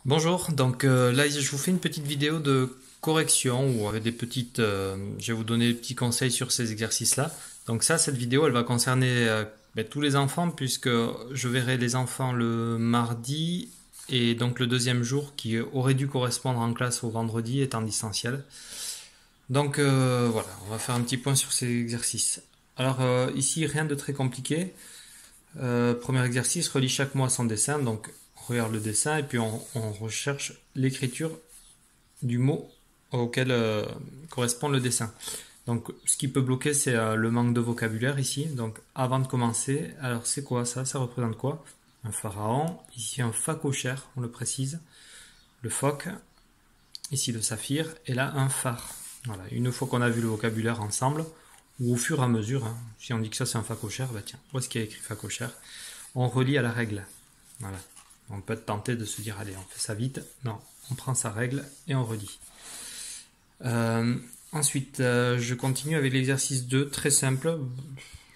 Bonjour, donc là je vous fais une petite vidéo de correction ou avec des petites, je vais vous donner des petits conseils sur ces exercices-là. Donc cette vidéo, elle va concerner tous les enfants puisque je verrai les enfants le mardi et donc le deuxième jour qui aurait dû correspondre en classe au vendredi est en distanciel. Donc voilà, on va faire un petit point sur ces exercices. Alors ici, rien de très compliqué. Premier exercice, relie chaque mois son dessin. Donc, on regarde le dessin et puis on recherche l'écriture du mot auquel correspond le dessin. Donc, ce qui peut bloquer, c'est le manque de vocabulaire ici. Donc, avant de commencer, alors c'est quoi ça? Ça représente quoi? Un pharaon. Ici, un phacochère, on le précise. Le phoque. Ici, le saphir. Et là, un phare. Voilà. Une fois qu'on a vu le vocabulaire ensemble, ou au fur et à mesure, hein, si on dit que ça c'est un phacochère, bah tiens, où est-ce qu'il y a écrit phacochère? On relie à la règle. Voilà. On peut être tenté de se dire, allez, on fait ça vite. Non, on prend sa règle et on relie. Ensuite, je continue avec l'exercice 2, très simple.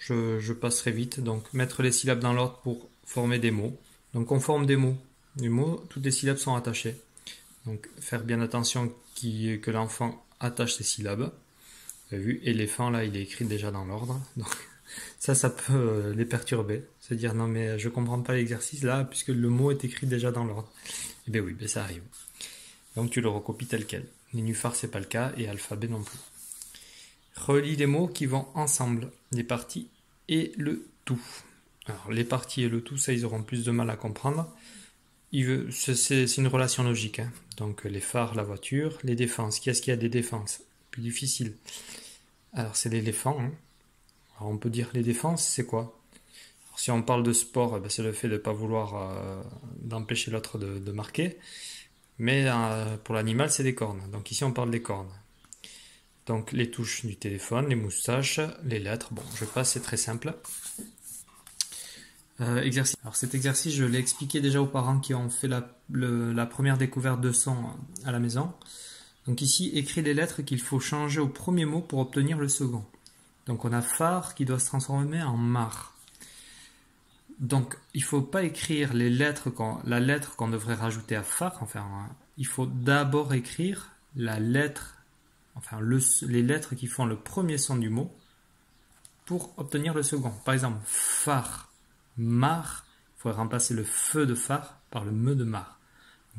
Je passerai vite. Donc, mettre les syllabes dans l'ordre pour former des mots. Donc, on forme des mots. Les mots, toutes les syllabes sont attachées. Donc, faire bien attention que l'enfant attache ses syllabes. Vous avez vu, éléphant, là, il est écrit déjà dans l'ordre. Donc, ça peut les perturber. Se dire, non, mais je comprends pas l'exercice là, puisque le mot est écrit déjà dans l'ordre. Eh bien oui, ça arrive. Donc, tu le recopies tel quel. Nénuphar, c'est pas le cas, et alphabet non plus. Relie les mots qui vont ensemble, les parties et le tout. Alors, les parties et le tout, ça, ils auront plus de mal à comprendre. C'est une relation logique. Hein. Donc, les phares, la voiture, les défenses. Qu'est-ce qu'il y a des défenses? Plus difficile. Alors, c'est l'éléphant. Hein. Alors, on peut dire les défenses, c'est quoi? Alors, si on parle de sport, c'est le fait de ne pas vouloir d'empêcher l'autre de marquer. Mais pour l'animal, c'est des cornes. Donc ici, on parle des cornes. Donc les touches du téléphone, les moustaches, les lettres. Bon, je passe, c'est très simple. Exercice. Alors cet exercice, je l'ai expliqué déjà aux parents qui ont fait la première découverte de son à la maison. Donc ici, écrit les lettres qu'il faut changer au premier mot pour obtenir le second. Donc on a phare qui doit se transformer en mar. Donc il ne faut pas écrire la lettre qu'on devrait rajouter à phare. Enfin, il faut d'abord écrire la lettre, enfin les lettres qui font le premier son du mot pour obtenir le second. Par exemple, phare, mar, il faudrait remplacer le feu de phare par le me de mar.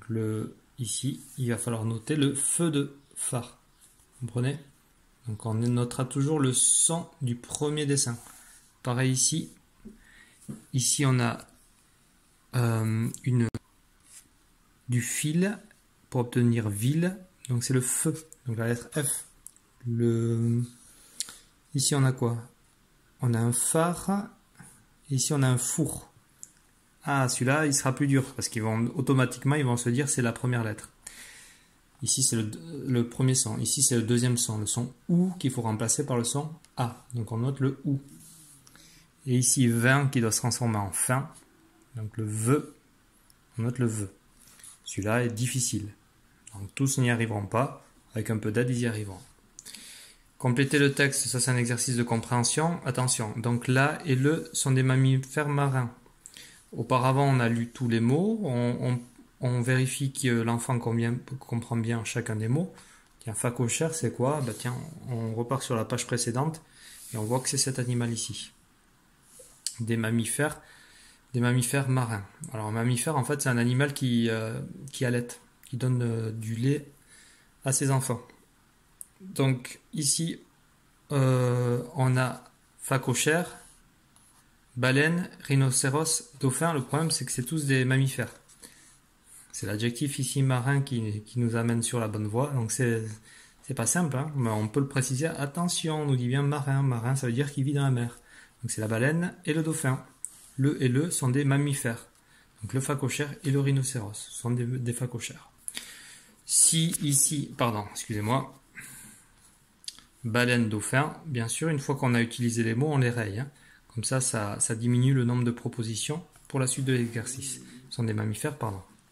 Donc ici, il va falloir noter le feu de phare. Vous comprenez? Donc on notera toujours le son du premier dessin. Pareil ici. Ici on a du fil pour obtenir ville. Donc c'est le feu. Donc la lettre F. Ici on a quoi? On a un phare. Ici on a un four. Ah, celui-là il sera plus dur parce qu'ils vont automatiquement ils vont se dire c'est la première lettre. Ici c'est le premier son. Ici c'est le deuxième son. Le son OU qu'il faut remplacer par le son A. Donc on note le OU. Et ici 20 qui doit se transformer en fin. Donc le VE. On note le VE. Celui-là est difficile. Donc tous n'y arriveront pas. Avec un peu d'aide, ils y arriveront. Compléter le texte, ça c'est un exercice de compréhension. Attention, donc là et le sont des mammifères marins. Auparavant, on a lu tous les mots. On vérifie que l'enfant comprend bien chacun des mots. Tiens, phacochère, c'est quoi? Tiens, on repart sur la page précédente et on voit que c'est cet animal ici. Des mammifères marins. Alors un mammifère, en fait, c'est un animal qui allaite, qui donne du lait à ses enfants. Donc ici, on a phacochère, baleine, rhinocéros, dauphin. Le problème, c'est que c'est tous des mammifères. C'est l'adjectif ici marin qui nous amène sur la bonne voie. Donc c'est pas simple, hein, mais on peut le préciser. Attention, on nous dit bien marin. Marin, ça veut dire qu'il vit dans la mer. Donc c'est la baleine et le dauphin. Le et le sont des mammifères. Donc le phacochère et le rhinocéros sont des phacochères. Si ici, pardon, excusez-moi, baleine, dauphin, bien sûr, une fois qu'on a utilisé les mots, on les raye. Hein. Comme ça diminue le nombre de propositions pour la suite de l'exercice. Ce sont des mammifères,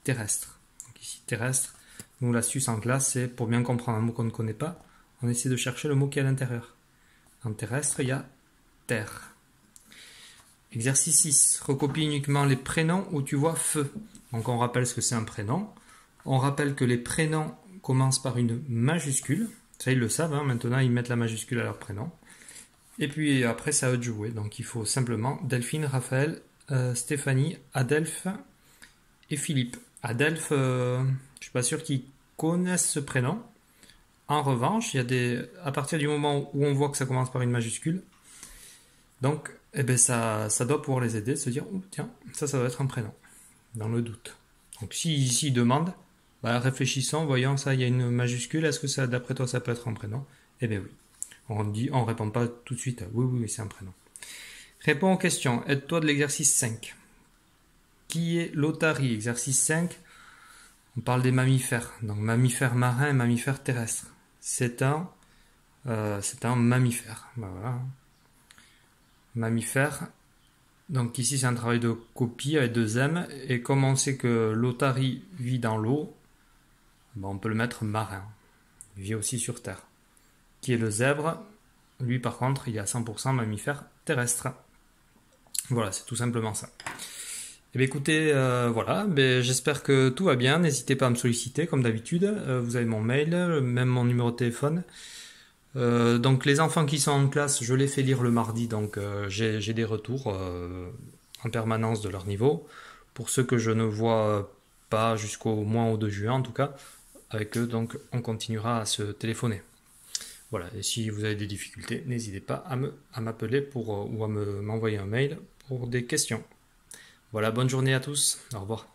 terrestres. Donc ici, terrestre. Nous, l'astuce en classe, c'est pour bien comprendre un mot qu'on ne connaît pas, on essaie de chercher le mot qui est à l'intérieur. Dans terrestre, il y a terre. Exercice 6. Recopie uniquement les prénoms où tu vois feu. Donc on rappelle ce que c'est un prénom. On rappelle que les prénoms commencent par une majuscule. Ça, ils le savent, hein. Maintenant, ils mettent la majuscule à leur prénom. Et puis après, c'est à eux de jouer. Donc, il faut simplement Delphine, Raphaël, Stéphanie, Adelphe et Philippe. Adelphe, je ne suis pas sûr qu'ils connaissent ce prénom. En revanche, à partir du moment où on voit que ça commence par une majuscule, donc eh ben ça doit pouvoir les aider, se dire, oh, tiens, ça doit être un prénom, dans le doute. Donc s'ils demandent, bah, réfléchissons, voyons ça, il y a une majuscule, est-ce que ça, d'après toi, ça peut être un prénom? Eh bien oui. On répond pas tout de suite, oui, c'est un prénom. Réponds aux questions. Aide-toi de l'exercice 5. Qui est l'otarie? Exercice 5. On parle des mammifères. Donc mammifères marins et mammifères terrestres. C'est un mammifère. Ben voilà. Mammifère. Donc ici c'est un travail de copie avec 2 M. Et comme on sait que l'otarie vit dans l'eau, ben on peut le mettre marin. Il vit aussi sur terre. Qui est le zèbre? Lui par contre il est à 100% mammifère terrestre. Voilà, c'est tout simplement ça. Eh bien, écoutez, voilà, j'espère que tout va bien. N'hésitez pas à me solliciter comme d'habitude. Vous avez mon mail, même mon numéro de téléphone. Donc les enfants qui sont en classe, je les fais lire le mardi, donc j'ai des retours en permanence de leur niveau. Pour ceux que je ne vois pas jusqu'au mois de juin en tout cas, avec eux, donc on continuera à se téléphoner. Voilà, et si vous avez des difficultés, n'hésitez pas à m'appeler ou à m'envoyer un mail pour des questions. Voilà, bonne journée à tous, au revoir.